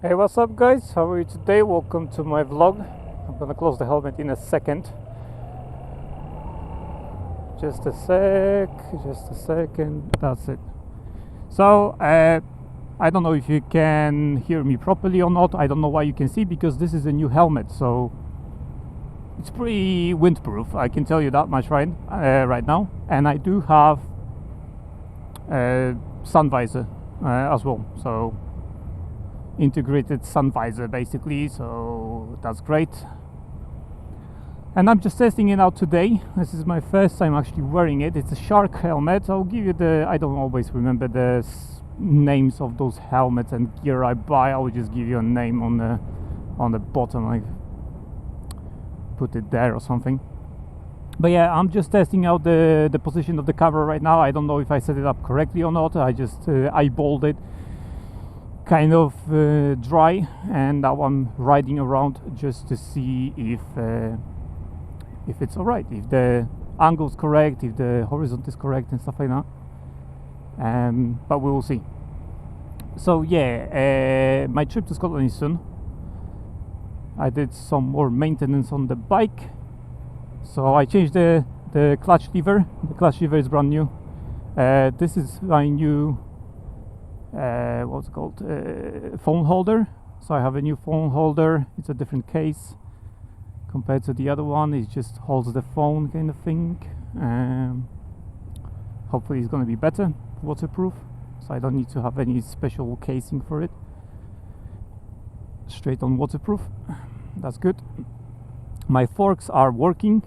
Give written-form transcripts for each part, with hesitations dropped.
Hey, what's up, guys? How are you today? Welcome to my vlog. I'm gonna close the helmet in a second. Just a second. That's it. So, I don't know if you can hear me properly or not. I don't know why you can see because this is a new helmet, so it's pretty windproof. I can tell you that much right now. And I do have a sun visor as well. So integrated sun visor basically, so that's great. And I'm just testing it out today. This is my first time actually wearing it. It's a Shark helmet. I'll give you I don't always remember the names of those helmets and gear I buy. I'll just give you a name on the bottom. I put it there or something. But yeah, I'm just testing out the position of the cover right now. I don't know if I set it up correctly or not. I just eyeballed it kind of dry, and now I'm riding around just to see if it's alright, if the angle's correct, if the horizon is correct and stuff like that. But we will see. So yeah, my trip to Scotland is soon. I did some more maintenance on the bike, so I changed the clutch lever. The clutch lever is brand new. This is my new what's it called, phone holder. So I have a new phone holder. It's a different case compared to the other one. It just holds the phone kind of thing. Hopefully it's going to be better, waterproof, so I don't need to have any special casing for it. Straight on waterproof. That's good. My forks are working.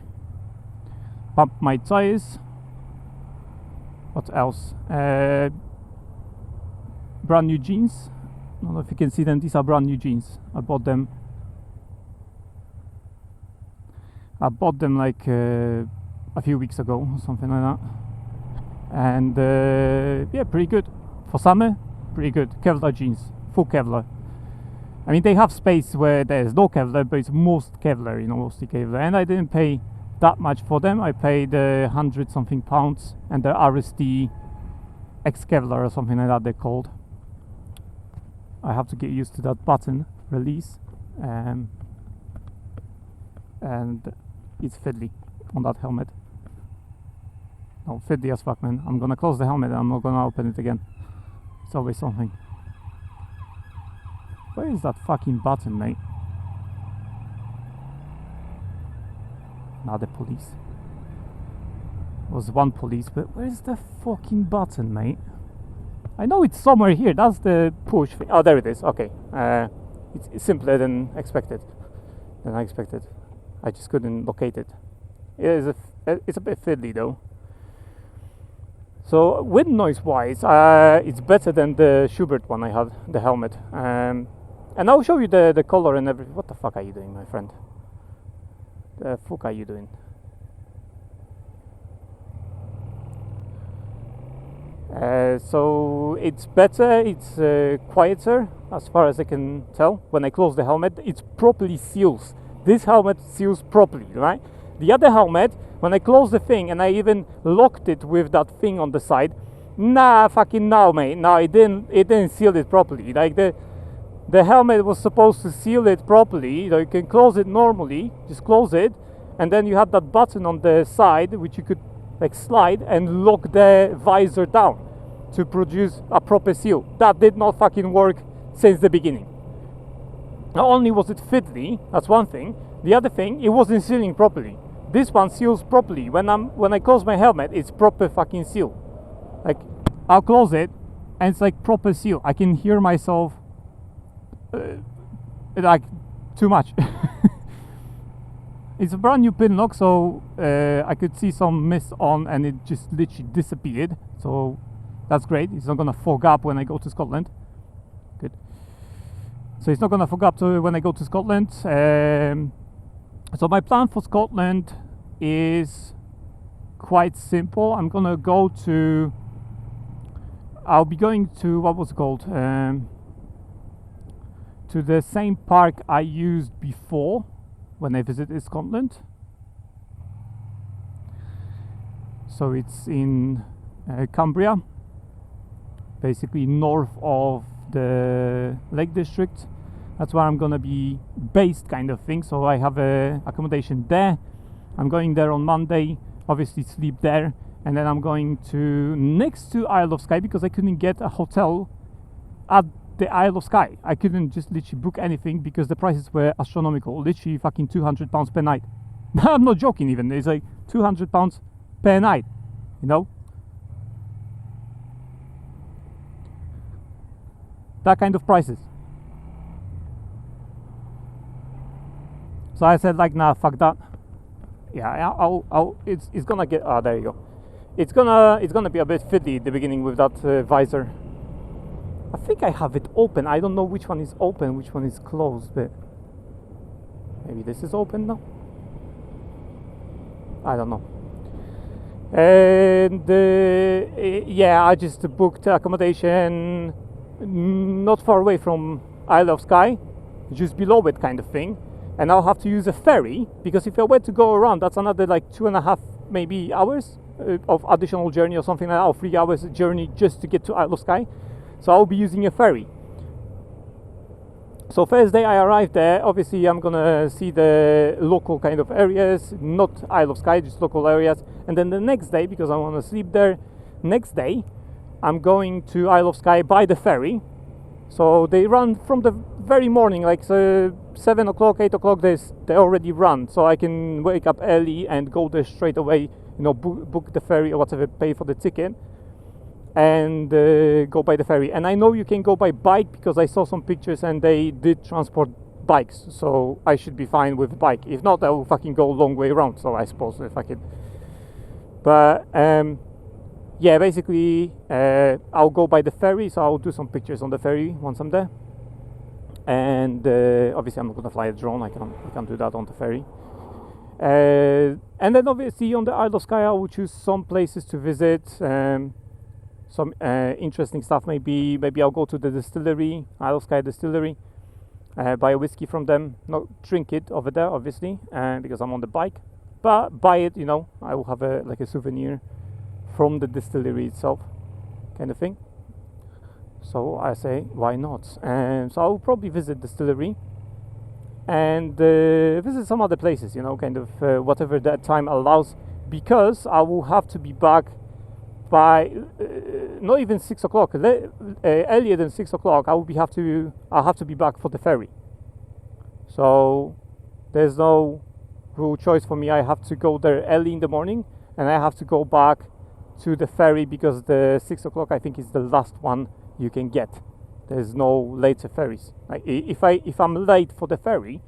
Pump my tires. What else? Brand new jeans. I don't know if you can see them. These are brand new jeans. I bought them like a few weeks ago or something like that. And yeah, pretty good for summer. Pretty good. Kevlar jeans, full Kevlar. I mean, they have space where there's no Kevlar, but it's most Kevlar, mostly Kevlar. And I didn't pay that much for them. I paid 100 something pounds, and they're RST X Kevlar or something like that they're called. I have to get used to that button release, and it's fiddly on that helmet. No, fiddly as fuck, man. I'm gonna close the helmet and I'm not gonna open it again. It's always something. Where is that fucking button, mate? Now the police. There was one police, but where's the fucking button, mate? I know it's somewhere here. That's the push thing. Oh, there it is. Okay. It's simpler than I expected. I just couldn't locate it. It's a bit fiddly though. So wind noise wise, it's better than the Schubert one I had, the helmet. And I'll show you the color and everything. What the fuck are you doing, my friend? The fuck are you doing? So it's better, it's quieter as far as I can tell. When I close the helmet, it properly seals. This helmet seals properly, right? The other helmet, when I close the thing and I even locked it with that thing on the side, fucking no, mate. No, it didn't seal it properly. Like the helmet was supposed to seal it properly. You can close it normally, just close it, and then you have that button on the side which you could like slide and lock the visor down to produce a proper seal. That did not fucking work since the beginning. Not only was it fiddly, that's one thing. The other thing, it wasn't sealing properly. This one seals properly. When I close my helmet, it's proper fucking seal. Like, I'll close it and it's like proper seal. I can hear myself like too much. It's a brand new pin lock, so I could see some mist on and it just literally disappeared. So that's great. It's not gonna fog up when I go to Scotland. Good. So it's not gonna fog up when I go to Scotland. So my plan for Scotland is quite simple. I'll be going to, what was it called? To the same park I used before when I visited Scotland. So it's in Cumbria, basically north of the Lake District. That's where I'm gonna be based, kind of thing. So I have a accommodation there. I'm going there on Monday, obviously sleep there, and then I'm going to next to Isle of Skye because I couldn't get a hotel at the Isle of Skye. I couldn't just literally book anything because the prices were astronomical, literally fucking £200 per night. I'm not joking even, it's like £200 per night, you know? That kind of prices. So I said like, nah, fuck that. Yeah, it's gonna get, there you go. It's gonna be a bit fiddly at the beginning with that visor. I think I have it open. I don't know which one is open, which one is closed, but maybe this is open now. I don't know. And yeah, I just booked accommodation not far away from Isle of Skye, just below it, kind of thing. And I'll have to use a ferry because if I were to go around, that's another like 2.5 maybe hours of additional journey or something like that, or 3 hours journey just to get to Isle of Skye. So I'll be using a ferry. So first day I arrived there, obviously I'm gonna see the local kind of areas, not Isle of Skye, just local areas. And then the next day, because I want to sleep there, next day I'm going to Isle of Skye by the ferry. So they run from the very morning, like 7 o'clock, 8 o'clock, they already run. So I can wake up early and go there straight away, you know, book the ferry or whatever, pay for the ticket, and go by the ferry. And I know you can go by bike because I saw some pictures and they did transport bikes, so I should be fine with bike. If not, I will fucking go a long way around, so I suppose if I could. But yeah, basically I'll go by the ferry, so I'll do some pictures on the ferry once I'm there. And obviously I'm not gonna fly a drone, I can't do that on the ferry. And then obviously on the Isle of Skye I will choose some places to visit, some interesting stuff. Maybe I'll go to the distillery, Isle of Skye distillery, buy a whiskey from them, not drink it over there obviously, because I'm on the bike, but buy it, you know, I will have like a souvenir from the distillery itself, kind of thing. So I say, why not? So I will probably visit distillery and visit some other places, you know, kind of whatever that time allows, because I will have to be back by not even 6 o'clock, earlier than 6 o'clock. I'll have to be back for the ferry. So there's no real choice for me. I have to go there early in the morning, and I have to go back to the ferry because the 6 o'clock I think is the last one you can get. There's no later ferries. Like if I'm late for the ferry,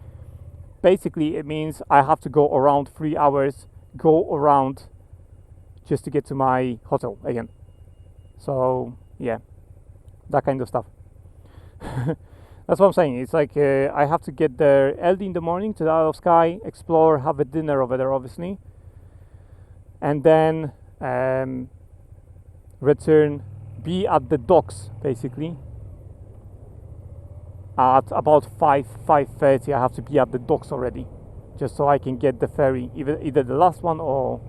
basically it means I have to go around 3 hours, go around just to get to my hotel again. So yeah, that kind of stuff. That's what I'm saying. It's like I have to get there early in the morning to the Isle of Skye, explore, have a dinner over there obviously, and then return, be at the docks basically at about 5:30. I have to be at the docks already, just so I can get the ferry, either the last one or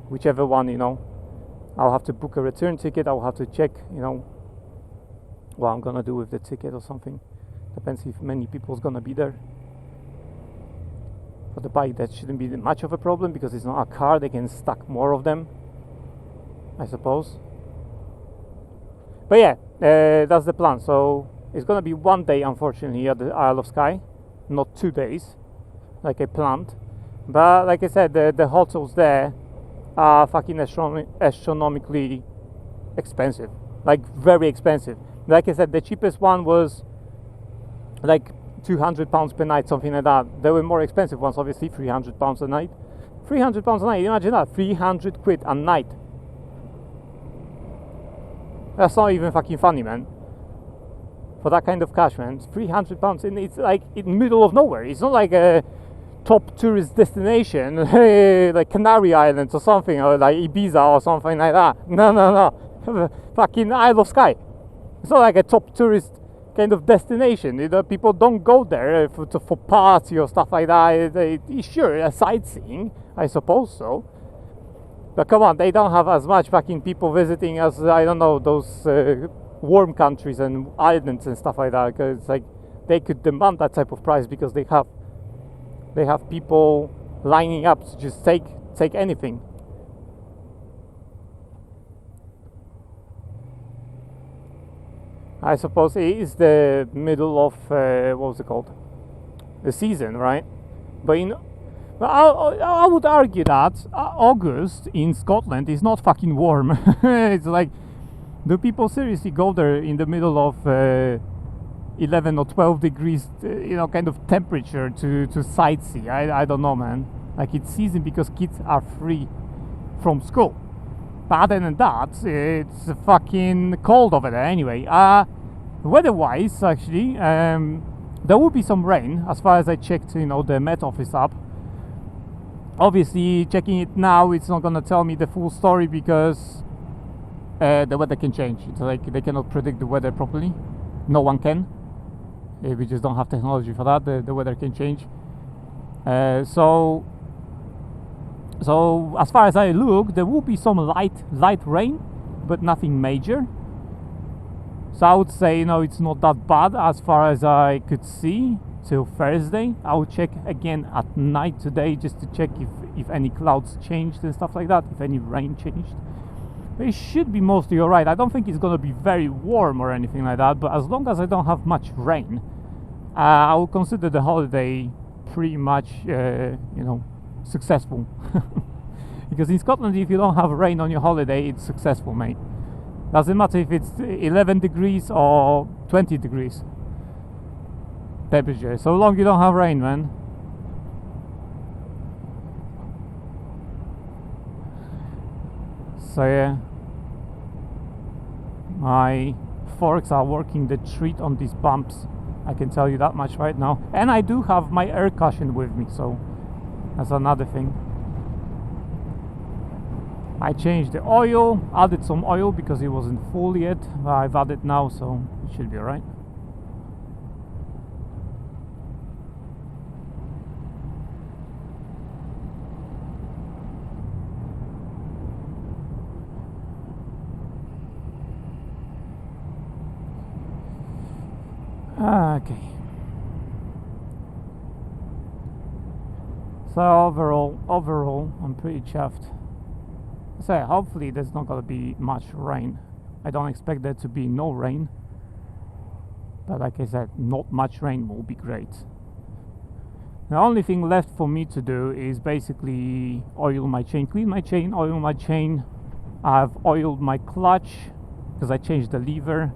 whichever one, you know. I'll have to book a return ticket. I'll have to check, you know, what I'm gonna do with the ticket or something. Depends if many people's gonna be there. For the bike, that shouldn't be much of a problem because it's not a car. They can stack more of them, I suppose. But yeah, that's the plan. So it's gonna be one day, unfortunately, at the Isle of Skye, not 2 days, like I planned. But like I said, the hotels there are fucking astronomically expensive, like very expensive. Like I said, the cheapest one was like £200 per night, something like that. There were more expensive ones, obviously, £300 a night. £300 a night, imagine that, 300 quid a night. That's not even fucking funny, man. For that kind of cash, man, it's £300, and it's like in the middle of nowhere. It's not like a top tourist destination, like Canary Islands or something, or like Ibiza or something like that. No. Fucking Isle of Skye. It's not like a top tourist kind of destination. You know, people don't go there for party or stuff like that. Sure, a sightseeing, I suppose so. But come on, they don't have as much fucking people visiting as, I don't know, those warm countries and islands and stuff like that. Because it's like they could demand that type of price because they have people lining up to just take anything. I suppose it is the middle of what was it called? The season, right? But I would argue that August in Scotland is not fucking warm. It's like, do people seriously go there in the middle of 11 or 12 degrees, kind of temperature to sightsee? I don't know, man. Like, it's season because kids are free from school. But other than that, it's fucking cold over there anyway. Weather-wise, actually, there will be some rain, as far as I checked, the Met Office app. Obviously, checking it now, it's not gonna tell me the full story because the weather can change. It's like they cannot predict the weather properly. No one can. We just don't have technology for that. The weather can change. So as far as I look, there will be some light rain, but nothing major. So I would say, it's not that bad as far as I could see till Thursday. I will check again at night today just to check if any clouds changed and stuff like that, if any rain changed. But it should be mostly alright. I don't think it's gonna be very warm or anything like that, but as long as I don't have much rain, I will consider the holiday pretty much, successful. Because in Scotland, if you don't have rain on your holiday, it's successful, mate. Doesn't matter if it's 11 degrees or 20 degrees temperature, so long you don't have rain, man. So yeah, my forks are working the treat on these bumps, I can tell you that much right now. And I do have my air cushion with me, so that's another thing. I changed the oil, added some oil because it wasn't full yet. I've added now, so it should be alright. Okay. So overall, I'm pretty chuffed. So hopefully there's not gonna be much rain. I don't expect there to be no rain, but like I said, not much rain will be great. The only thing left for me to do is basically oil my chain, clean my chain, oil my chain. I've oiled my clutch because I changed the lever.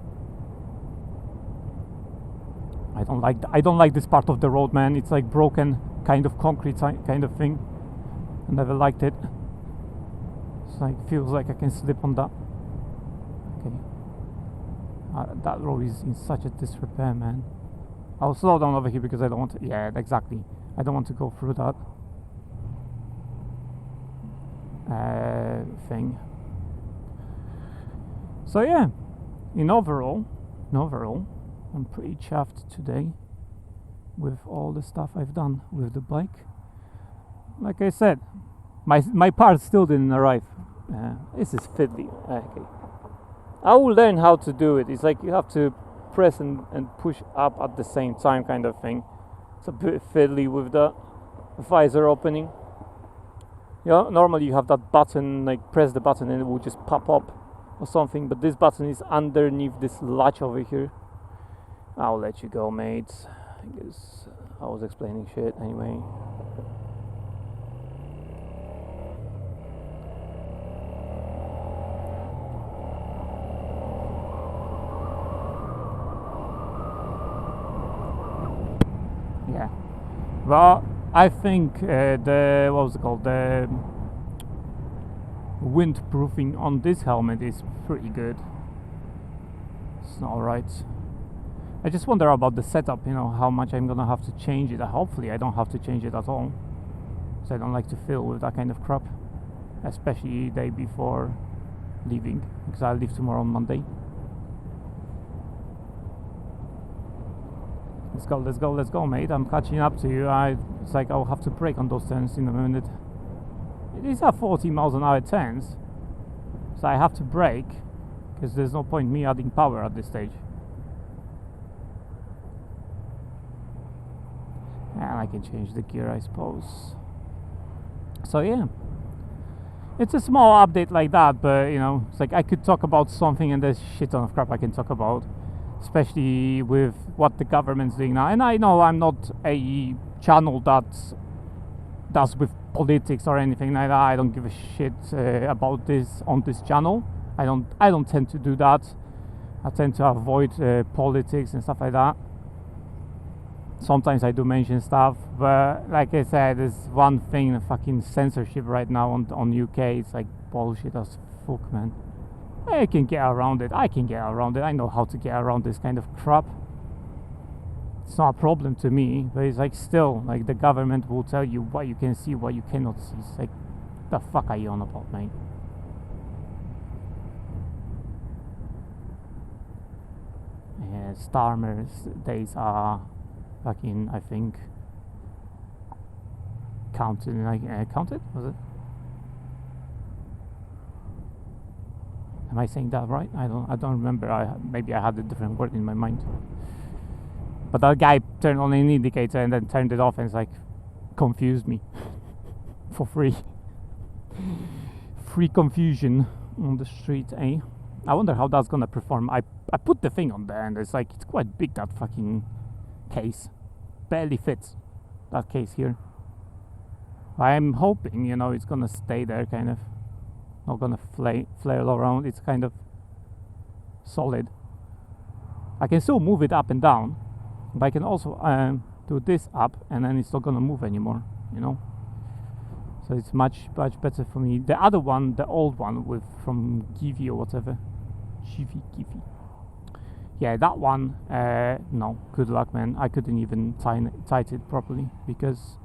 I don't like this part of the road, man. It's like broken kind of concrete kind of thing. I never liked it. It's like, feels like I can slip on that. Okay. That road is in such a disrepair, man. I'll slow down over here because I don't want to. Yeah, exactly. I don't want to go through that thing. So yeah, in overall, I'm pretty chuffed today with all the stuff I've done with the bike. Like I said, my parts still didn't arrive. This is fiddly. Okay, I will learn how to do it. It's like you have to press and push up at the same time, kind of thing. It's a bit fiddly with the visor opening. Yeah, normally you have that button, like press the button and it will just pop up or something, but this button is underneath this latch over here. I'll let you go, mates. I guess I was explaining shit anyway. Yeah. Well, I think the what was it called? The windproofing on this helmet is pretty good. It's not alright. I just wonder about the setup, how much I'm gonna have to change it. Hopefully I don't have to change it at all, so I don't like to fill with that kind of crap, especially day before leaving, because I leave tomorrow on Monday. Let's go, mate. I'm catching up to you. It's like I'll have to brake on those turns in a minute. These are 40 miles an hour turns, so I have to brake because there's no point me adding power at this stage. I can change the gear, I suppose. So yeah, it's a small update like that, but you know, it's like I could talk about something and there's shit ton of crap I can talk about, especially with what the government's doing now. And I know I'm not a channel that's with politics or anything like that. I don't give a shit about this on this channel. I don't tend to do that. I tend to avoid politics and stuff like that. Sometimes I do mention stuff, but like I said, there's one thing, the fucking censorship right now on UK. It's like bullshit as fuck, man. I can get around it. I know how to get around this kind of crap. It's not a problem to me, but it's like still, like the government will tell you what you can see, what you cannot see. It's like, the fuck are you on about, mate? Yeah, Starmer's days are fucking, I think, counted. Counted? Was it? Am I saying that right? I don't remember. Maybe I had a different word in my mind. But that guy turned on an indicator and then turned it off, and it's like confused me for free. Free confusion on the street, eh? I wonder how that's gonna perform. I put the thing on there, and it's like it's quite big, that fucking case. Barely fits that case here. I'm hoping, you know, it's gonna stay there, kind of. Not gonna flail around. It's kind of solid. I can still move it up and down, but I can also do this up, and then it's not gonna move anymore, you know. So it's much better for me. The other one, the old one from Givi or whatever, Givi. Yeah, that one. No, good luck, man. I couldn't even tight it properly because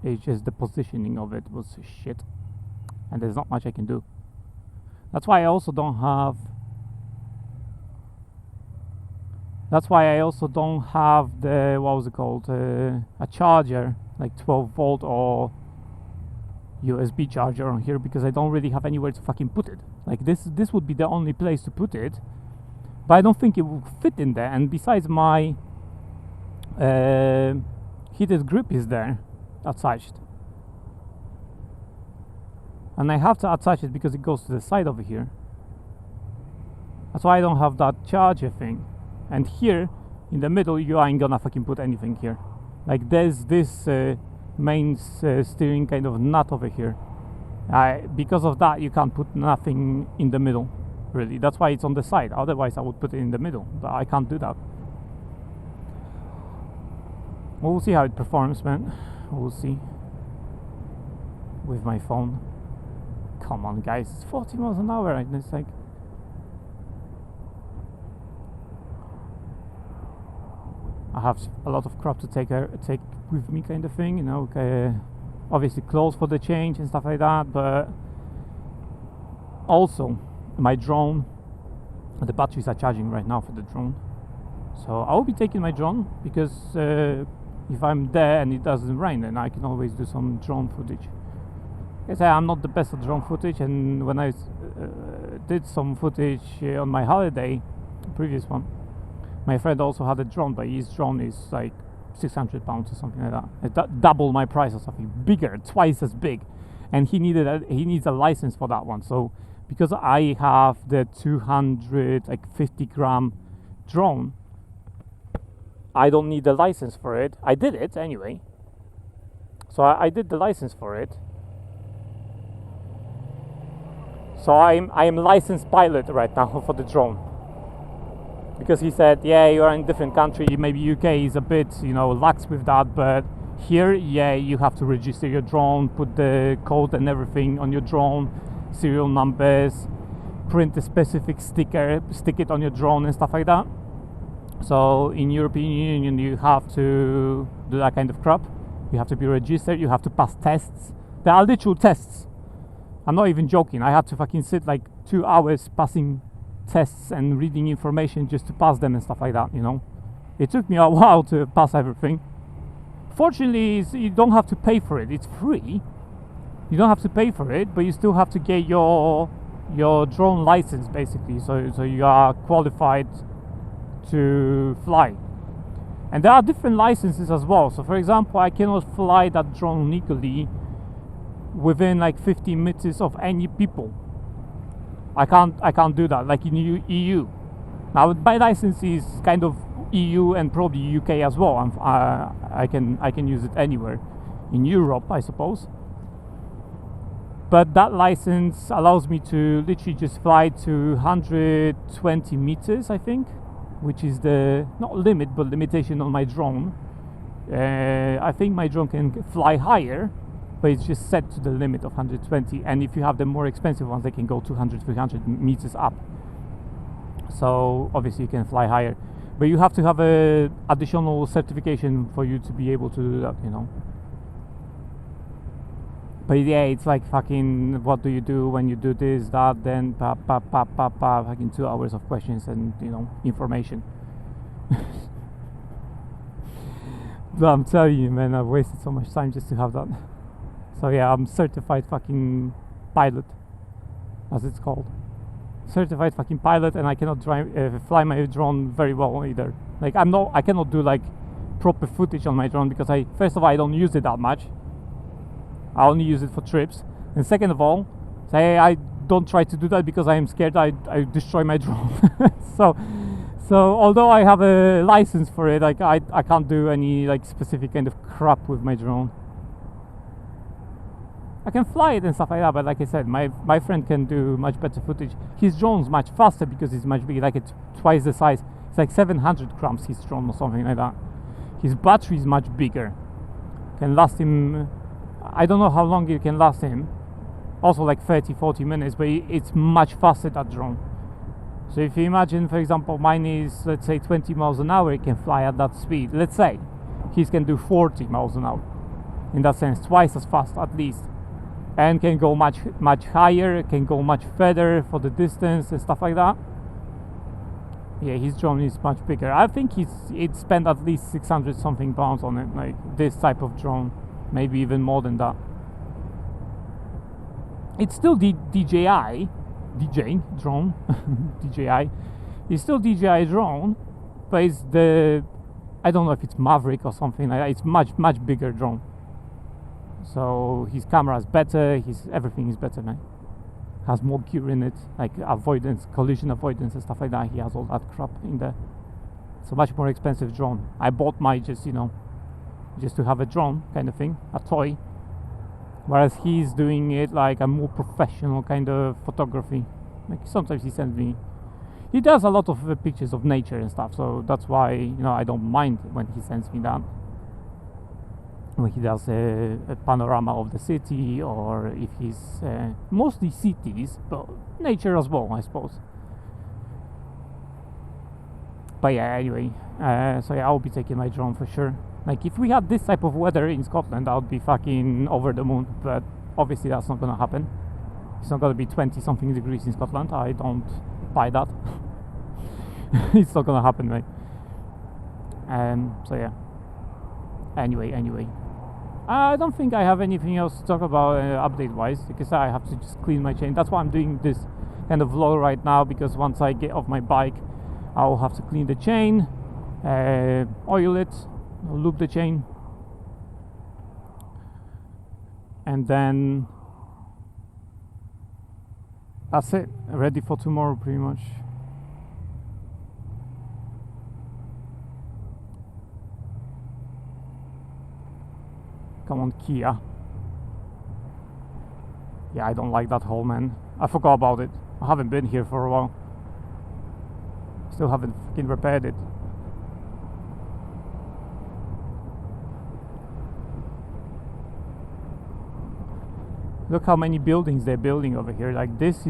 it's just the positioning of it was shit, and there's not much I can do. That's why I also don't have. That's why I also don't have the, what was it called, a charger, like 12 volt or USB charger on here, because I don't really have anywhere to fucking put it. Like this would be the only place to put it, but I don't think it will fit in there. And besides, my heated grip is there attached, and I have to attach it because it goes to the side over here. That's why I don't have that charger thing. And here in the middle, you ain't gonna fucking put anything here. Like there's this main steering kind of nut over here. Because of that, you can't put nothing in the middle, really. That's why it's on the side. Otherwise I would put it in the middle, but I can't do that. We'll see how it performs, man. We'll see. With my phone. Come on, guys, it's 40 miles an hour, and it's like, I have a lot of crap to take with me, kind of thing, you know. Obviously clothes for the change and stuff like that, but also my drone, the batteries are charging right now for the drone, so I will be taking my drone, because if I'm there and it doesn't rain, then I can always do some drone footage. Yes, I'm not the best at drone footage, and when I did some footage on my holiday, the previous one, my friend also had a drone, but his drone is like £600 or something like that. It's double my price or something, bigger, twice as big, and he needs a license for that one. So because I have the 250 gram drone, I don't need a license for it. I did it anyway, so I did the license for it. So I am licensed pilot right now for the drone, because he said, yeah, you're in a different country, maybe UK is a bit, you know, lax with that, but here, yeah, you have to register your drone, put the code and everything on your drone, serial numbers, print a specific sticker, stick it on your drone and stuff like that. So in European Union, you have to do that kind of crap. You have to be registered, you have to pass tests. There are literal tests. I'm not even joking. I had to fucking sit like 2 hours passing tests and reading information just to pass them and stuff like that, you know. It took me a while to pass everything. Fortunately, you don't have to pay for it. It's free. You don't have to pay for it, but you still have to get your drone license, basically, so you are qualified to fly. And there are different licenses as well. So for example, I cannot fly that drone legally within like 50 meters of any people. I can't do that like in EU. Now my license is kind of EU and probably UK as well. I can use it anywhere in Europe, I suppose. But that license allows me to literally just fly to 120 meters, I think, which is the not limit but limitation on my drone. I think my drone can fly higher, but it's just set to the limit of 120. And if you have the more expensive ones, they can go 200, 300 meters up. So obviously you can fly higher, but you have to have a additional certification for you to be able to do that, you know. But yeah, it's like fucking, what do you do when you do this, that, then fucking 2 hours of questions and, you know, information. But I'm telling you, man, I've wasted so much time just to have that. So yeah, I'm certified fucking pilot, as it's called. Certified fucking pilot, and I cannot fly my drone very well either. Like I cannot do like proper footage on my drone because first of all, I don't use it that much. I only use it for trips, and second of all, I don't try to do that because I am scared I destroy my drone. so although I have a license for it, like I can't do any like specific kind of crap with my drone. I can fly it and stuff like that, but like I said, my friend can do much better footage. His drone's much faster because it's much bigger, like it's twice the size. It's like 700 grams his drone or something like that. His battery is much bigger, can last him, I don't know how long it can last him, also like 30-40 minutes, but it's much faster, that drone. So if you imagine, for example, mine is, let's say 20 miles an hour, it can fly at that speed. Let's say his can do 40 miles an hour, in that sense, twice as fast at least. And can go much higher, can go much further for the distance and stuff like that. Yeah, his drone is much bigger. I think he'd spent at least 600 something pounds on it, like this type of drone, maybe even more than that. It's still DJI drone, DJI. It's still DJI drone, but it's I don't know if it's Maverick or something like that. It's much bigger drone. So his camera is better, everything is better, man. Has more gear in it, like avoidance, collision avoidance and stuff like that. He has all that crap in there. It's a much more expensive drone. I bought my just to have a drone kind of thing, a toy. Whereas he's doing it like a more professional kind of photography. Like sometimes he sends me, he does a lot of pictures of nature and stuff. So that's why, you know, I don't mind when he sends me that. When he does a panorama of the city, or if he's mostly cities, but nature as well, I suppose. But yeah, anyway, so yeah, I'll be taking my drone for sure. Like if we had this type of weather in Scotland, I would be fucking over the moon. But obviously that's not gonna happen. It's not gonna be 20 something degrees in Scotland. I don't buy that. It's not gonna happen, mate. So yeah. Anyway. I don't think I have anything else to talk about update wise, because I have to just clean my chain. That's why I'm doing this kind of vlog right now, because once I get off my bike, I'll have to clean the chain, oil it, lube the chain, and then that's it, ready for tomorrow pretty much. Come on, Kia. Yeah, I don't like that hole, man. I forgot about it. I haven't been here for a while. Still haven't fucking repaired it. Look how many buildings they're building over here. Like this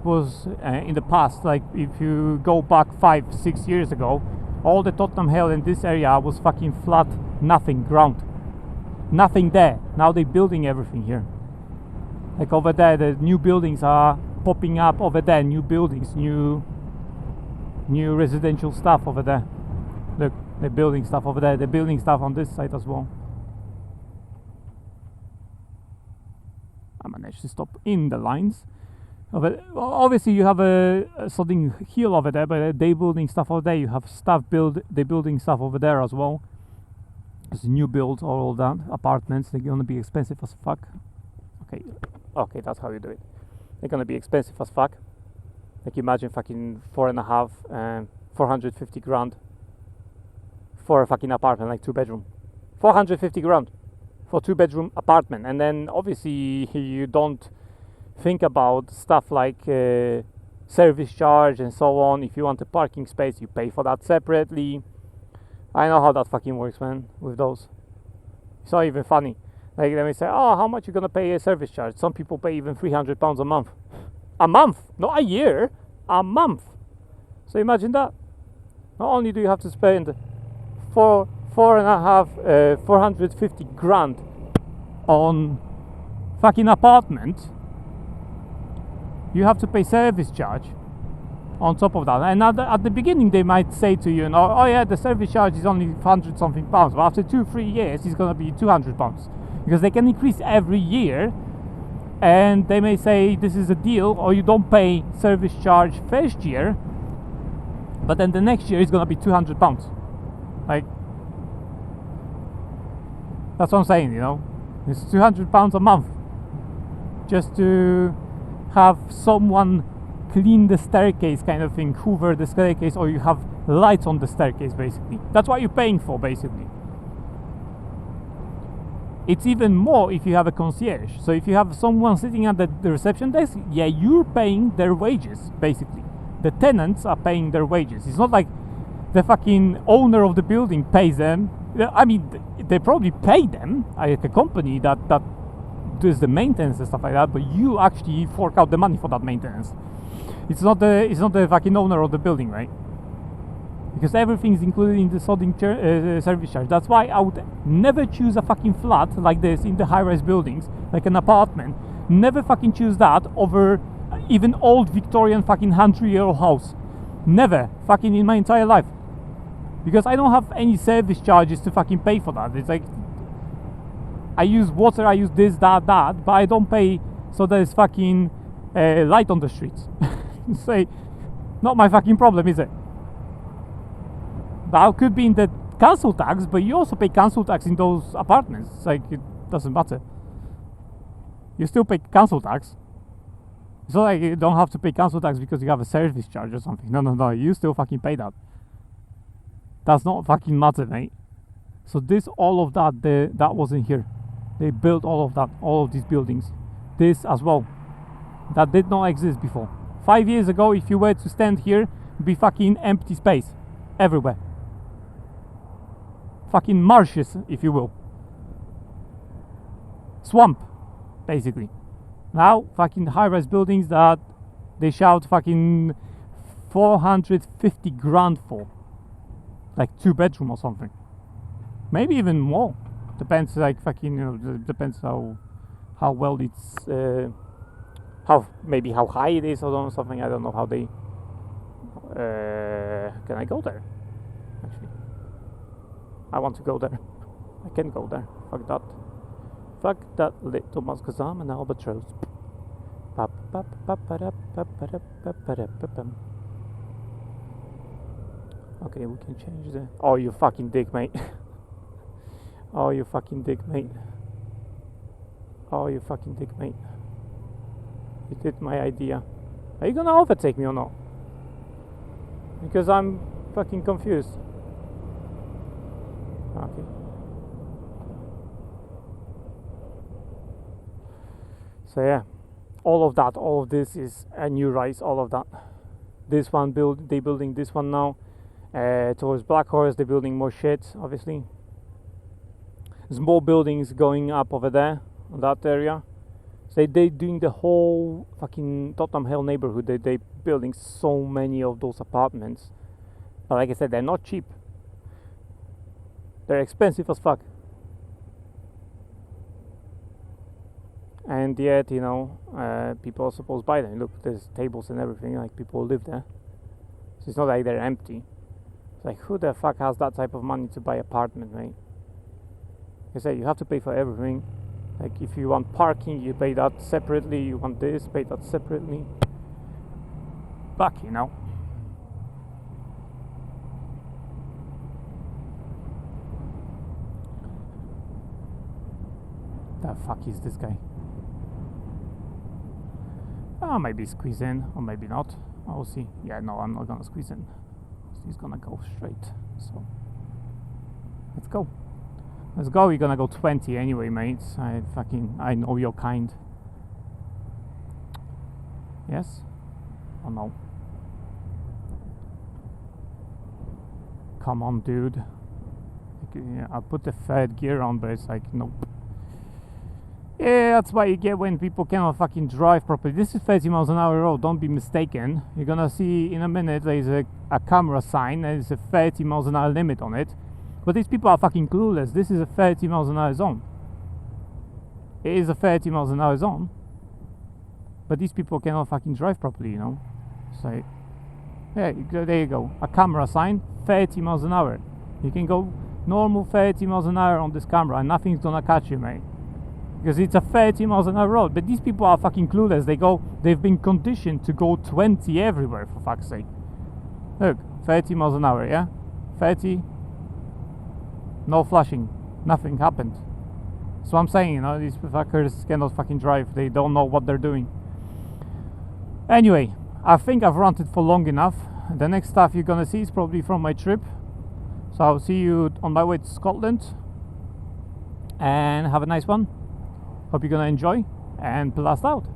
was in the past, like if you go back 5-6 years ago, all the Tottenham Hale in this area was fucking flat, nothing, ground. Nothing there. Now they're building everything here. Like over there, the new buildings are popping up over there. New buildings, new residential stuff over there. Look, they're building stuff over there. They're building stuff on this side as well. I managed to stop in the lines. But obviously you have a something hill over there, but they building stuff over there. You have they building stuff over there as well. It's new builds, all of that apartments. They're gonna be expensive as fuck. Okay, that's how you do it. They're gonna be expensive as fuck. Like imagine fucking 450 grand for a fucking apartment, like 2 bedroom. 450 grand for 2 bedroom apartment, and then obviously you don't think about stuff like service charge and so on. If you want a parking space, you pay for that separately. I know how that fucking works, man, with those. It's not even funny. Like, let me say, oh, how much you gonna pay a service charge? Some people pay even £300 a month. A month, not a year, a month. So imagine that. Not only do you have to spend 450 grand on fucking apartment, you have to pay service charge on top of that. And at the beginning they might say to you, oh yeah, the service charge is only 100 something pounds, but after 2-3 years it's gonna be 200 pounds, because they can increase every year. And they may say this is a deal, or you don't pay service charge first year, but then the next year it's gonna be 200 pounds. Like, that's what I'm saying, you know. It's 200 pounds a month just to have someone clean the staircase, kind of thing, hoover the staircase, or you have lights on the staircase. Basically, that's what you're paying for. Basically, it's even more if you have a concierge. So if you have someone sitting at the reception desk, yeah, you're paying their wages. Basically, the tenants are paying their wages. It's not like the fucking owner of the building pays them. I mean, they probably pay them, like a company that does the maintenance and stuff like that, but you actually fork out the money for that maintenance. It's not the fucking owner of the building, right? Because everything is included in the service charge. That's why I would never choose a fucking flat like this in the high-rise buildings, like an apartment. Never fucking choose that over even old Victorian fucking 100-year-old house. Never fucking in my entire life. Because I don't have any service charges to fucking pay for that. It's like, I use water, I use this, that, but I don't pay so there's fucking light on the streets. Say, not my fucking problem, is it? That could be in the council tax, but you also pay council tax in those apartments. It's like, it doesn't matter. You still pay council tax. It's not like you don't have to pay council tax because you have a service charge or something. No, you still fucking pay that. That's not fucking matter, mate. So this, all of that, that wasn't here. They built all of that, all of these buildings. This as well. That did not exist before. 5 years ago, if you were to stand here, it'd be fucking empty space everywhere. Fucking marshes, if you will. Swamp, basically. Now, fucking high-rise buildings that they shout fucking 450 grand for. Like 2 bedroom or something. Maybe even more. Depends, like fucking, you know, depends how well it's, how high it is or something. I don't know how they. Can I go there? Actually, I want to go there. I can go there. Fuck that. Fuck that little mouse, 'cause I'm an albatross. Okay, we can change the. Oh, you fucking dick, mate. Oh, you fucking dick, mate. Oh, you fucking dick, mate. You did my idea. Are you gonna overtake me or not? Because I'm fucking confused. Okay. So yeah, all of this is a new rise. All of that. This one they building this one now. Towards Black Horse, they're building more shit. Obviously, there's more buildings going up over there on that area. So they doing the whole fucking Tottenham Hale neighborhood. They building so many of those apartments. But like I said, they're not cheap. They're expensive as fuck. And yet, you know, people are supposed to buy them. Look, there's tables and everything. Like, people live there. So it's not like they're empty. It's like, who the fuck has that type of money to buy apartment, mate? I say, you have to pay for everything. Like, if you want parking, you pay that separately. You want this, pay that separately. back, you know. The fuck is this guy? Oh, maybe squeeze in, or maybe not. I'll see. Yeah, no, I'm not gonna squeeze in. He's gonna go straight. So let's go. Let's go. You're gonna go 20 anyway, mates. I know your kind. Yes? Oh no. Come on, dude. Yeah, I put the third gear on, but it's like, nope. Yeah, that's what you get when people cannot fucking drive properly. This is 30 miles an hour road, don't be mistaken. You're gonna see in a minute there's a camera sign, there's a 30 miles an hour limit on it. But these people are fucking clueless. This is a 30 miles an hour zone. It is a 30 miles an hour zone. But these people cannot fucking drive properly, you know. So, yeah, there you go. A camera sign, 30 miles an hour. You can go normal 30 miles an hour on this camera and nothing's gonna catch you, mate. Because it's a 30 miles an hour road. But these people are fucking clueless. They've been conditioned to go 20 everywhere, for fuck's sake. Look, 30 miles an hour, yeah? 30, no flashing, nothing happened. So I'm saying, you know, these fuckers cannot fucking drive. They don't know what they're doing. Anyway, I think I've ranted for long enough. The next stuff you're gonna see is probably from my trip. So I'll see you on my way to Scotland. And have a nice one. Hope you're gonna enjoy and blast out.